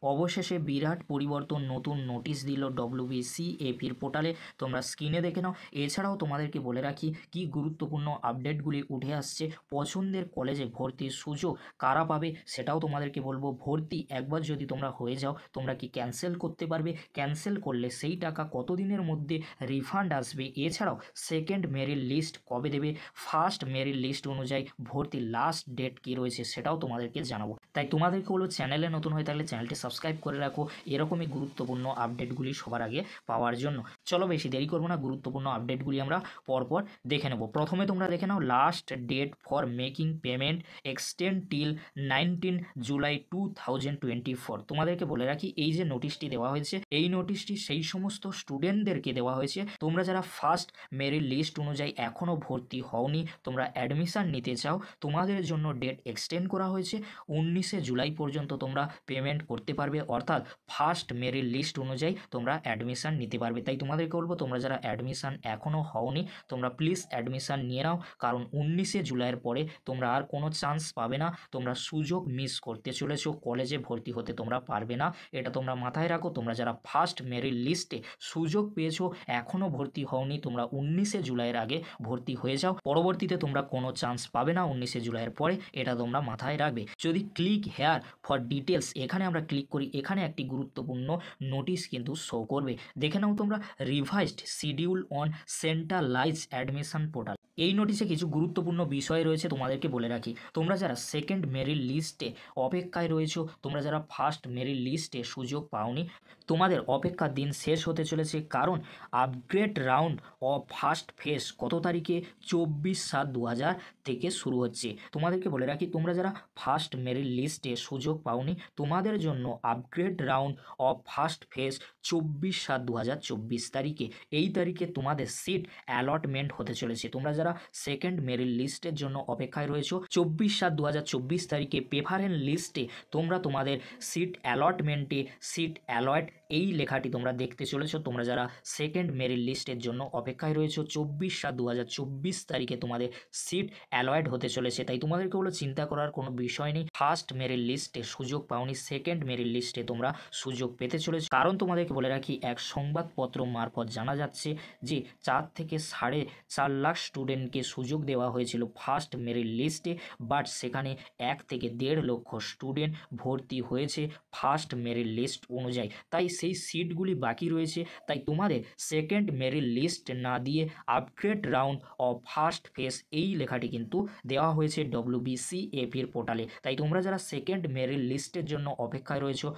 অবশেষে বিরাট পরিবর্তন, নতুন নোটিশ দিল ডব্লিউবিসিএপির পোর্টালে, তোমরা স্ক্রিনে দেখে নাও। এছাড়াও তোমাদেরকে বলে রাখি কি গুরুত্বপূর্ণ আপডেটগুলি উঠে আসছে। পছন্দের কলেজে ভর্তির সুযোগ কারা পাবে সেটাও তোমাদেরকে বলবো। ভর্তি একবার যদি তোমরা হয়ে যাও, তোমরা কি ক্যান্সেল করতে পারবে? ক্যান্সেল করলে সেই টাকা কতদিনের মধ্যে রিফান্ড আসবে? এছাড়াও সেকেন্ড মেরিট লিস্ট কবে দেবে? ফার্স্ট মেরিট লিস্ট অনুযায়ী ভর্তির লাস্ট ডেট কী রয়েছে সেটাও তোমাদেরকে জানাবো। তাই তোমাদেরকে বলবো, চ্যানেলে নতুন হয়ে থাকলে চ্যানেলটি সাবস্ক্রাইব করে রাখো এরকমই গুরুত্বপূর্ণ আপডেটগুলি সবার আগে পাওয়ার জন্য। চলো বেশি দেরি করবো না, গুরুত্বপূর্ণ আপডেটগুলি আমরা পরপর দেখে নেব। প্রথমে তোমরা দেখে নাও, last date for making payment extend till 19 July 2024। তোমাদেরকে বলে রাখি এই যে নোটিশটি দেওয়া হয়েছে, এই নোটিশটি সেই সমস্ত স্টুডেন্টদেরকে দেওয়া হয়েছে তোমরা যারা ফার্স্ট মেরিট লিস্ট অনুযায়ী এখনও ভর্তি হওনি, তোমরা অ্যাডমিশান নিতে চাও, তোমাদের জন্য ডেট এক্সটেন্ড করা হয়েছে। 19 জুলাই পর্যন্ত তোমরা পেমেন্ট করতে পারবে, অর্থাৎ ফার্স্ট মেরিট লিস্ট অনুযায়ী তোমরা অ্যাডমিশান নিতে পারবে। তাই তোমাদেরকে বলবো, তোমরা যারা অ্যাডমিশান এখনও হওনি তোমরা প্লিজ অ্যাডমিশান নিয়ে নাও, কারণ 19 জুলাইয়ের পরে তোমরা আর কোনো চান্স পাবে না, তোমরা সুযোগ মিস করতে চলেছো, কলেজে ভর্তি হতে তোমরা পারবে না, এটা তোমরা মাথায় রাখো। তোমরা যারা ফার্স্ট মেরিট লিস্টে সুযোগ পেয়েছো, এখনও ভর্তি হওনি, তোমরা 19 জুলাইয়ের আগে ভর্তি হয়ে যাও, পরবর্তীতে তোমরা কোনো চান্স পাবে না 19 জুলাইয়ের পরে, এটা তোমরা মাথায় রাখবে। যদি ক্লিক হেয়ার ফর ডিটেলস এখানে আমরা ক্লিক করি, এখানে একটি গুরুত্বপূর্ণ নোটিশ কিন্তু শো করবে, দেখে নাও তোমরা। Revised schedule on centralise admission portal, এই নোটিশে কিছু গুরুত্বপূর্ণ বিষয় রয়েছে, তোমাদেরকে বলে রাখি। তোমরা যারা সেকেন্ড মেরিট লিস্টে অপেক্ষায় রয়েছো, তোমরা যারা ফার্স্ট মেরিট লিস্টে সুযোগ পাওনি, তোমাদের অপেক্ষার দিন শেষ হতে চলেছে, কারণ upgrade round of first phase কত তারিখে? 24/7/2000 থেকে শুরু হচ্ছে। তোমাদেরকে বলে রাখি, তোমরা যারা ফার্স্ট মেরিট লিস্টে সুযোগ পাওনি, তোমাদের জন্য upgrade round of first phase 24/7/2024 তারিখে, এই তারিখে তোমাদের সিট অ্যালটমেন্ট হতে চলেছে। তোমরা যারা সেকেন্ড মেরিট লিস্টের জন্য অপেক্ষায় রয়েছো, 24/7/2024 তারিখে প্রেফারেন্স লিস্টে তোমরা তোমাদের সিট অ্যালটমেন্টে সিট অ্যালয়েড এই লেখাটি তোমরা দেখতে চলেছো। তোমরা যারা সেকেন্ড মেরিট লিস্টের জন্য অপেক্ষায় রয়েছো, 24/7/2024 তারিখে তোমাদের সিট অ্যালয়েড হতে চলেছে। তাই তোমাদেরকে বলো, চিন্তা করার কোনো বিষয় নেই। ফার্স্ট মেরিট লিস্টে সুযোগ পাওনি, সেকেন্ড মেরিট লিস্টে তোমরা সুযোগ পেতে চলেছো। কারণ তোমাদেরকে বলে রাখি, এক সংবাদপত্র মারফত জানা যাচ্ছে যে 4 থেকে 4.5 লাখ স্টুডেন্টকে সুযোগ দেওয়া হয়েছিল ফার্স্ট মেরিট লিস্টে, বাট সেখানে 1 থেকে 1.5 লক্ষ স্টুডেন্ট ভর্তি হয়েছে ফার্স্ট মেরিট লিস্ট অনুযায়ী, তাই সেই সিটগুলি বাকি রয়েছে। তাই তোমাদের সেকেন্ড মেরিট লিস্ট না দিয়ে upgrade round of first phase এই লেখাটি কিন্তু দেওয়া হয়েছে ডব্লিউবিসিএপির পোর্টালে। তাই তোমরা যারা সেকেন্ড মেরিট লিস্টের জন্য অপেক্ষায় রয়েছো,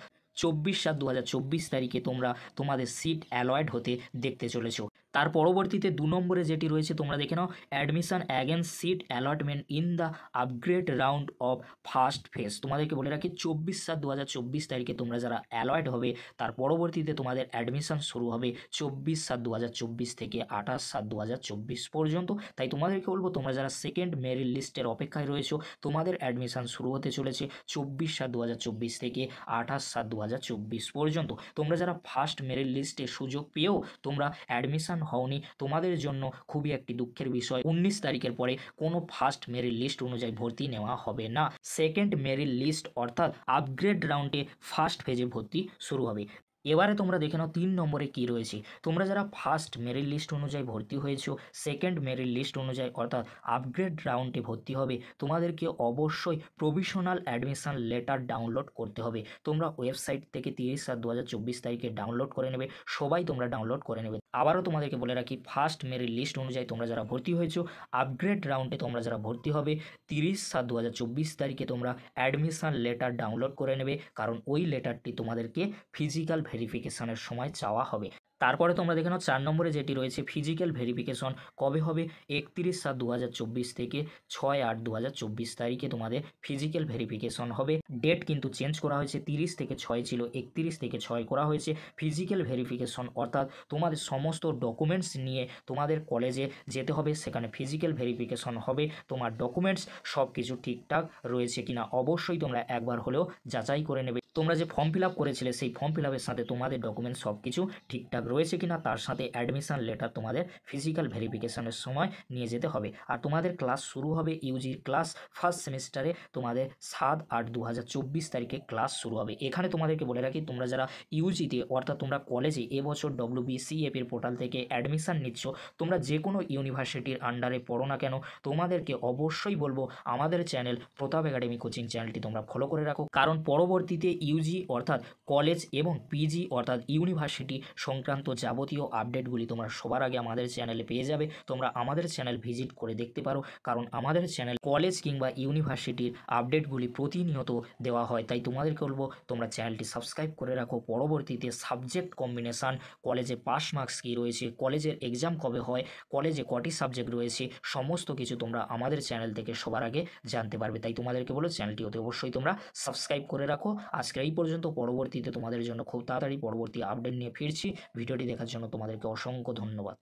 24/7/2024 তারিখে তোমরা তোমাদের সিট অ্যালয়েড হতে দেখতে চলেছো। তার পরবর্তীতে 2 নম্বরে যেটি রয়েছে, তোমরা দেখে নাও, admission against seat allotment in the upgrade round of first phase. তোমাদেরকে বলে রাখি, 24/7/2024 তারিখে তোমরা যারা অ্যালয়েড হবে, তার পরবর্তীতে তোমাদের অ্যাডমিশন শুরু হবে 24/7/2024 থেকে 28/7/2024 পর্যন্ত। তাই তোমাদেরকে বলবো, তোমরা যারা সেকেন্ড মেরিট লিস্টের অপেক্ষায় রয়েছো, তোমাদের অ্যাডমিশন শুরু হতে চলেছে 24/7/2024 থেকে 28/7/2024 পর্যন্ত। তোমরা যারা ফার্স্ট মেরিট লিস্টে সুযোগ পেয়েও তোমরা অ্যাডমিশন হওনি, তোমাদের জন্য খুবই একটি দুঃখের বিষয়, 19 তারিখের পরে কোনো ফার্স্ট মেরিট লিস্ট অনুযায়ী ভর্তি নেওয়া হবে না। সেকেন্ড মেরিট লিস্ট অর্থাৎ আপগ্রেড রাউন্ডে ফার্স্ট ফেজে ভর্তি শুরু হবে। এবারে তোমরা দেখে নাও 3 নম্বরে কী রয়েছে। তোমরা যারা ফার্স্ট মেরিট লিস্ট অনুযায়ী ভর্তি হয়েছো, সেকেন্ড মেরিট লিস্ট অনুযায়ী অর্থাৎ আপগ্রেড রাউন্ডে ভর্তি হবে, তোমাদেরকে অবশ্যই প্রভিশনাল অ্যাডমিশন লেটার ডাউনলোড করতে হবে। তোমরা ওয়েবসাইট থেকে 30/7/2024 তারিখে ডাউনলোড করে নেবে, সবাই তোমরা ডাউনলোড করে নেবে। আবারও তোমাদেরকে বলে রাখি, ফার্স্ট মেরিট লিস্ট অনুযায়ী তোমরা যারা ভর্তি হয়েছো, আপগ্রেড রাউন্ডে তোমরা যারা ভর্তি হবে, 30/7/2024 তারিখে তোমরা অ্যাডমিশন লেটার ডাউনলোড করে নেবে, কারণ ওই লেটারটি তোমাদেরকে ফিজিক্যাল ভেরিফিকেশনের সময় চাওয়া হবে। তারপরে তোমরা দেখে নাও 4 নম্বরে যেটি রয়েছে, ফিজিক্যাল ভেরিফিকেশন কবে হবে? 31/7/2024 থেকে 6/8/2024 তারিখে তোমাদের ফিজিক্যাল ভেরিফিকেশন হবে। ডেট কিন্তু চেঞ্জ করা হয়েছে, 30 থেকে 6 ছিল, 31 থেকে 6 করা হয়েছে। ফিজিক্যাল ভেরিফিকেশন অর্থাৎ তোমাদের সমস্ত ডকুমেন্টস নিয়ে তোমাদের কলেজে যেতে হবে, সেখানে ফিজিক্যাল ভেরিফিকেশন হবে, তোমার ডকুমেন্টস সব কিছু ঠিকঠাক রয়েছে কিনা অবশ্যই তোমরা একবার হলেও যাচাই করে নেবে। তোমরা যে ফর্ম ফিল আপ করেছিলে সেই ফর্ম ফিল আপের সাথে তোমাদের ডকুমেন্টস সব কিছু ঠিকঠাক রয়েছে কিনা, তার সাথে অ্যাডমিশন লেটার তোমাদের ফিজিক্যাল ভেরিফিকেশনের সময় নিয়ে যেতে হবে। আর তোমাদের ক্লাস শুরু হবে, ইউজির ক্লাস ফার্স্ট সেমিস্টারে তোমাদের 7/8/2024 তারিখে ক্লাস শুরু হবে। এখানে তোমাদেরকে বলে রাখি, তোমরা যারা ইউজিতে অর্থাৎ তোমরা কলেজে এবছর WBCF এর পোর্টাল থেকে অ্যাডমিশন নিচ্ছ, তোমরা যে কোনো ইউনিভার্সিটির আন্ডারে পড়ো না কেন, তোমাদেরকে অবশ্যই বলবো আমাদের চ্যানেল প্রতাপ একাডেমি কোচিং চ্যানেলটি তোমরা ফলো করে রাখো। কারণ পরবর্তীতে ইউজি অর্থাৎ কলেজ এবং পিজি অর্থাৎ ইউনিভার্সিটি সংক্রান্ত যাবতীয় আপডেটগুলি তোমরা সবার আগে আমাদের চ্যানেলে পেয়ে যাবে। তোমরা আমাদের চ্যানেল ভিজিট করে দেখতে পারো, কারণ আমাদের চ্যানেল কলেজ কিংবা ইউনিভার্সিটির আপডেটগুলি প্রতিনিয়ত দেওয়া হয়। তাই তোমাদেরকে বলবো তোমরা চ্যানেলটি সাবস্ক্রাইব করে রাখো। পরবর্তীতে সাবজেক্ট কম্বিনেশান, কলেজে পাস মার্কস কী রয়েছে, কলেজের এক্সাম কবে হয়, কলেজে কটি সাবজেক্ট রয়েছে, সমস্ত কিছু তোমরা আমাদের চ্যানেল থেকে সবার আগে জানতে পারবে। তাই তোমাদেরকে বলো চ্যানেলটি অতি অবশ্যই তোমরা সাবস্ক্রাইব করে রাখো। আজকে এই পর্যন্ত, পরবর্তীতে তোমাদের জন্য খুব তাড়াতাড়ি পরবর্তী আপডেট নিয়ে ফিরছি। ভিডিওটি দেখার জন্য তোমাদেরকে অসংখ্য ধন্যবাদ।